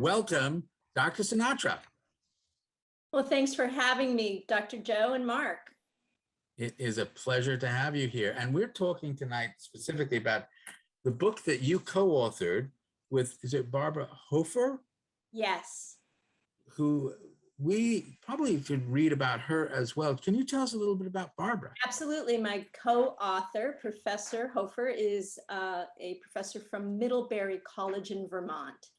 welcome Dr. Sinatra. Well, thanks for having me, Dr. Joe and Mark. It is a pleasure to have you here. And we're talking tonight specifically about the book that you co-authored with, is it Barbara Hofer? Yes. Who we probably should read about her as well. Can you tell us a little bit about Barbara? Absolutely. My co-author, Professor Hofer, is a professor from Middlebury College in Vermont.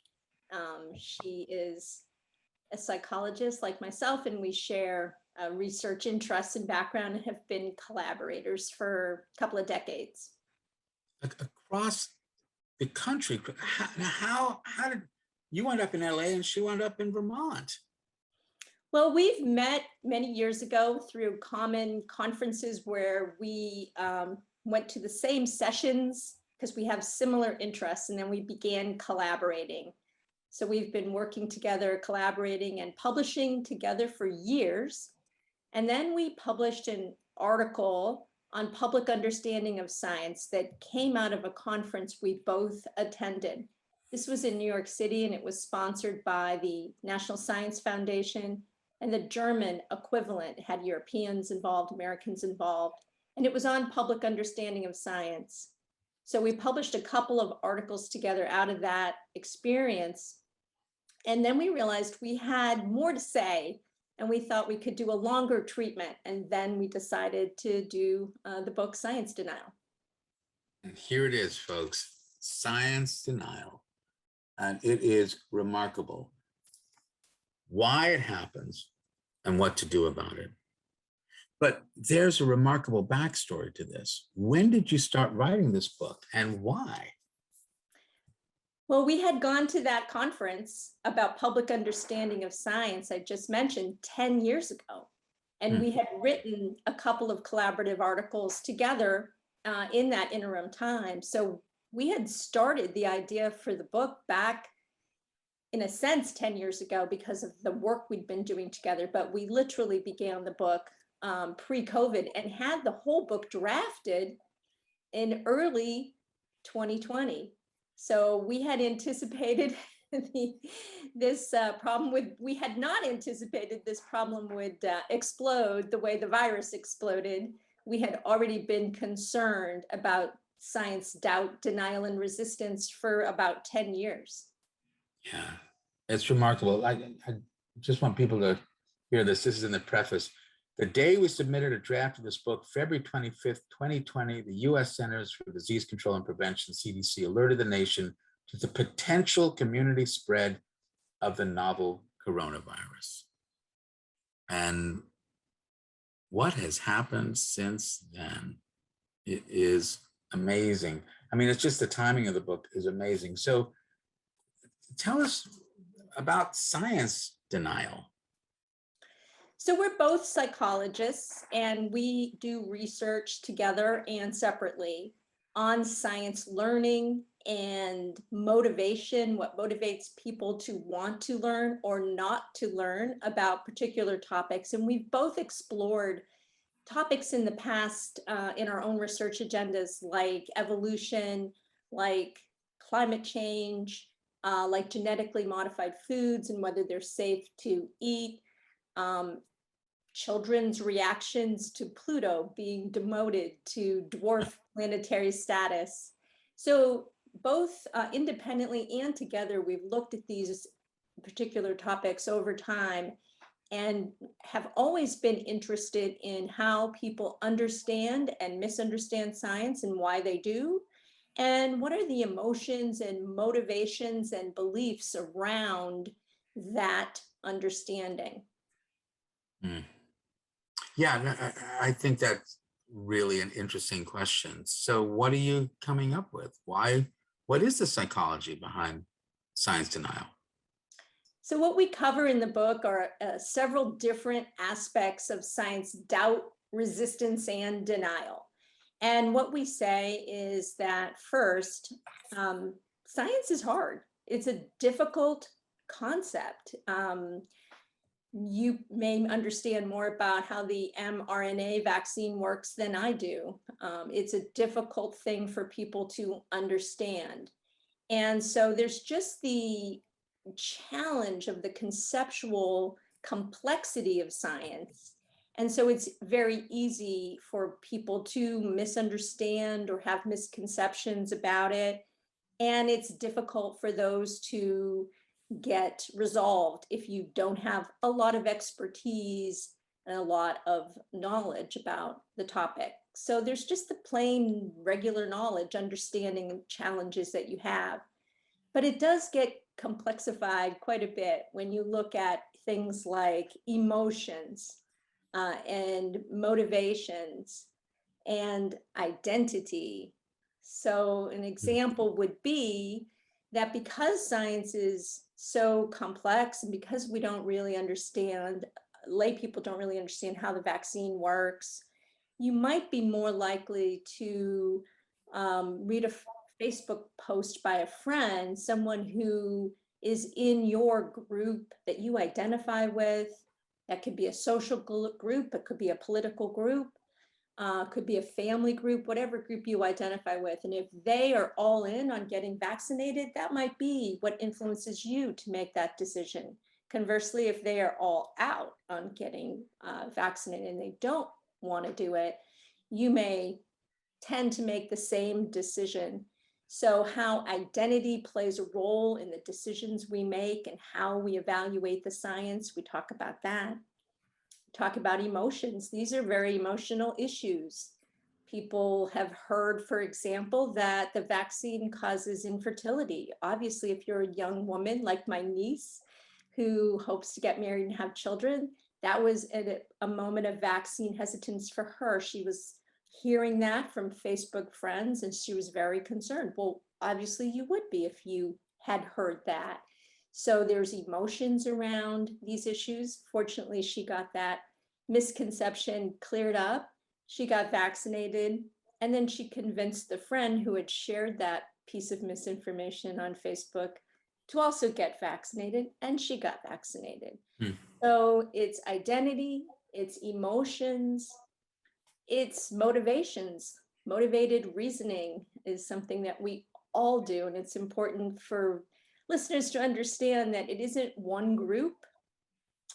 She is a psychologist like myself, and we share research interests and background and have been collaborators for a couple of decades. Across the country, how did you wind up in LA and she wound up in Vermont? Well, we've met many years ago through common conferences where we went to the same sessions because we have similar interests, and then we began collaborating. So we've been working together, collaborating and publishing together for years. And then we published an article on public understanding of science that came out of a conference we both attended. This was in New York City, and it was sponsored by the National Science Foundation, and the German equivalent had Europeans involved, Americans involved, and it was on public understanding of science. So we published a couple of articles together out of that experience. And then we realized we had more to say, and we thought we could do a longer treatment. And then we decided to do the book Science Denial. And here it is, folks, Science Denial. And it is remarkable why it happens and what to do about it. But there's a remarkable backstory to this. When did you start writing this book and why? Well, we had gone to that conference about public understanding of science I just mentioned 10 years ago. And we had written a couple of collaborative articles together in that interim time. So we had started the idea for the book back, in a sense, 10 years ago because of the work we'd been doing together. But we literally began the book pre-COVID and had the whole book drafted in early 2020. So we had anticipated this problem we had not anticipated this problem would explode the way the virus exploded. We had already been concerned about science doubt, denial, and resistance for about 10 years. Yeah, it's remarkable. I just want people to hear this. This is in the preface. The day we submitted a draft of this book, February 25th, 2020, the U.S. Centers for Disease Control and Prevention, CDC, alerted the nation to the potential community spread of the novel coronavirus. And what has happened since then? It is amazing. I mean, it's just the timing of the book is amazing. So tell us about science denial. So we're both psychologists, and we do research together and separately on science learning and motivation, what motivates people to want to learn or not to learn about particular topics. And we've both explored topics in the past in our own research agendas, like evolution, like climate change, like genetically modified foods and whether they're safe to eat, children's reactions to Pluto being demoted to dwarf planetary status. So both independently and together, we've looked at these particular topics over time and have always been interested in how people understand and misunderstand science and why they do, and what are the emotions and motivations and beliefs around that understanding. Yeah, I think that's really an interesting question. So what are you coming up with? What is the psychology behind science denial? So what we cover in the book are several different aspects of science doubt, resistance, and denial. And what we say is that first, science is hard. It's a difficult concept. You may understand more about how the mRNA vaccine works than I do. It's a difficult thing for people to understand. And so there's just the challenge of the conceptual complexity of science. And so it's very easy for people to misunderstand or have misconceptions about it. And it's difficult for those to get resolved if you don't have a lot of expertise and a lot of knowledge about the topic. So there's just the plain regular knowledge, understanding challenges that you have. But it does get complexified quite a bit when you look at things like emotions and motivations and identity. So an example would be that because science is so complex and because we don't really understand, lay people don't really understand how the vaccine works, you might be more likely to read a Facebook post by a friend, someone who is in your group that you identify with. That could be a social group, it could be a political group, could be a family group, whatever group you identify with. And if they are all in on getting vaccinated, that might be what influences you to make that decision. Conversely, if they are all out on getting vaccinated and they don't want to do it, you may tend to make the same decision. So how identity plays a role in the decisions we make and how we evaluate the science, we talk about that. Talk about emotions. These are very emotional issues. People have heard, for example, that the vaccine causes infertility. Obviously, if you're a young woman like my niece who hopes to get married and have children, that was a moment of vaccine hesitance for her. She was hearing that from Facebook friends and she was very concerned. Well, obviously you would be if you had heard that. So there's emotions around these issues. Fortunately, she got that misconception cleared up. She got vaccinated, and then she convinced the friend who had shared that piece of misinformation on Facebook to also get vaccinated, and she got vaccinated. So it's identity, it's emotions, it's motivations. Motivated reasoning is something that we all do, and it's important for listeners to understand that it isn't one group,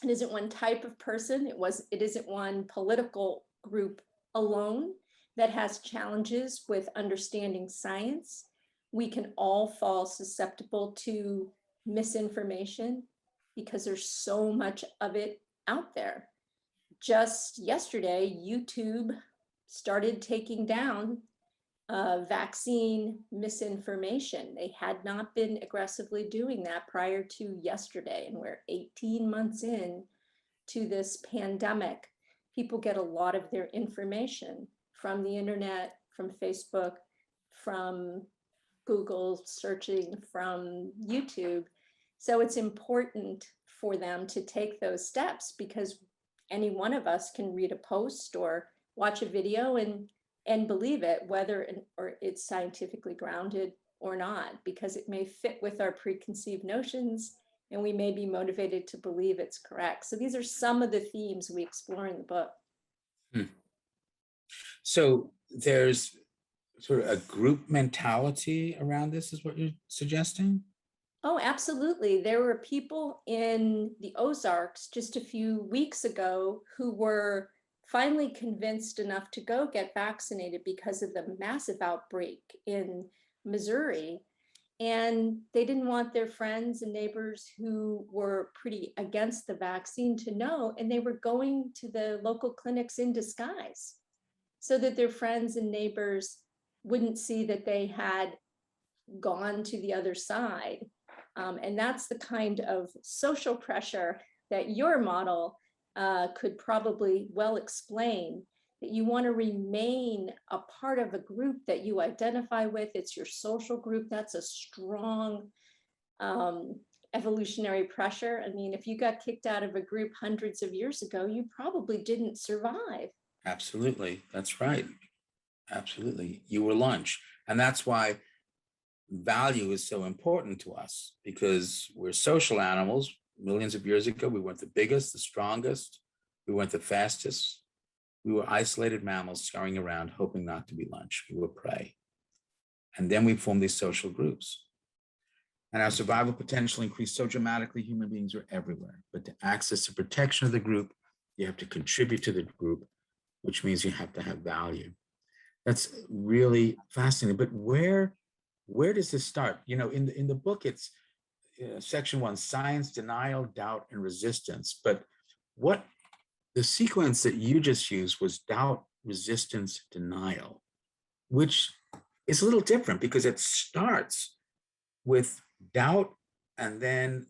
it isn't one type of person, it isn't one political group alone that has challenges with understanding science. We can all fall susceptible to misinformation because there's so much of it out there. Just yesterday, YouTube started taking down vaccine misinformation. They had not been aggressively doing that prior to yesterday, and we're 18 months in to this pandemic. People get a lot of their information from the internet, from Facebook, from Google searching, from YouTube. So it's important for them to take those steps because any one of us can read a post or watch a video and believe it, whether or it's scientifically grounded or not, because it may fit with our preconceived notions and we may be motivated to believe it's correct. So these are some of the themes we explore in the book. So there's sort of a group mentality around this, is what you're suggesting? Oh, absolutely. There were people in the Ozarks just a few weeks ago who were finally convinced enough to go get vaccinated because of the massive outbreak in Missouri. And they didn't want their friends and neighbors who were pretty against the vaccine to know, and they were going to the local clinics in disguise so that their friends and neighbors wouldn't see that they had gone to the other side. And that's the kind of social pressure that your model could probably well explain, that you want to remain a part of a group that you identify with. It's your social group. That's a strong evolutionary pressure. I mean, if you got kicked out of a group hundreds of years ago, you probably didn't survive. Absolutely. That's right. Absolutely. You were lunch. And that's why value is so important to us, because we're social animals. Millions of years ago, we weren't the biggest, the strongest, we weren't the fastest. We were isolated mammals scurrying around, hoping not to be lunch. We were prey. And then we formed these social groups. and our survival potential increased so dramatically, human beings are everywhere. But to access the protection of the group, you have to contribute to the group, which means you have to have value. That's really fascinating. But where does this start? You know, in the book, it's section 1, science, denial, doubt, and resistance. But what the sequence that you just used was doubt, resistance, denial, which is a little different because it starts with doubt and then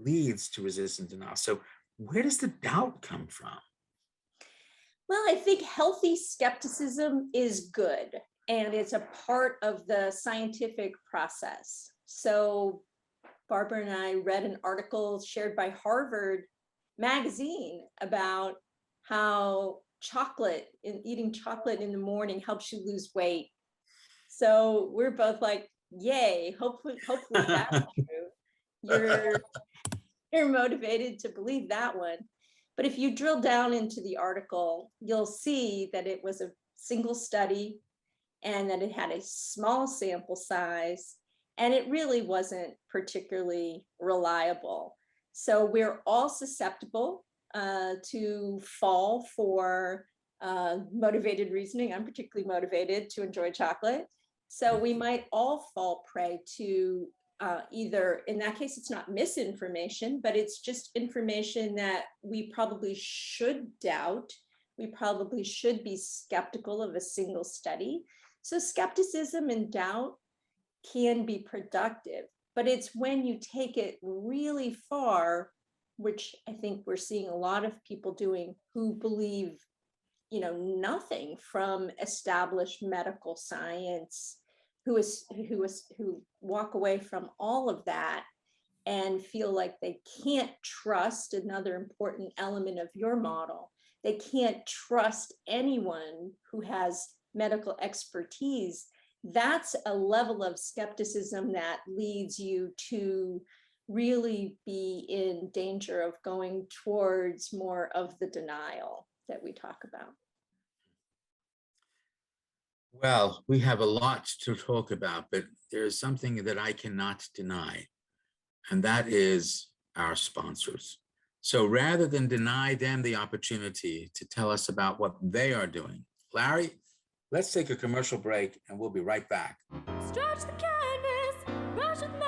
leads to resistance and denial. So where does the doubt come from? Well, I think healthy skepticism is good, and it's a part of the scientific process. So Barbara and I read an article shared by Harvard magazine about how eating chocolate in the morning helps you lose weight. So we're both like, yay, hopefully that's true. You're motivated to believe that one. But if you drill down into the article, you'll see that it was a single study and that it had a small sample size, and it really wasn't particularly reliable. So we're all susceptible to fall for motivated reasoning. I'm particularly motivated to enjoy chocolate. So we might all fall prey to either, in that case, it's not misinformation, but it's just information that we probably should doubt. We probably should be skeptical of a single study. So skepticism and doubt can be productive, but it's when you take it really far, which I think we're seeing a lot of people doing, who believe, nothing from established medical science, who walk away from all of that and feel like they can't trust. Another important element of your model, they can't trust anyone who has medical expertise. That's a level of skepticism that leads you to really be in danger of going towards more of the denial that we talk about. Well, we have a lot to talk about, but there's something that I cannot deny, and that is our sponsors. So rather than deny them the opportunity to tell us about what they are doing, Larry, let's take a commercial break and we'll be right back. Stretch the canvas, brush with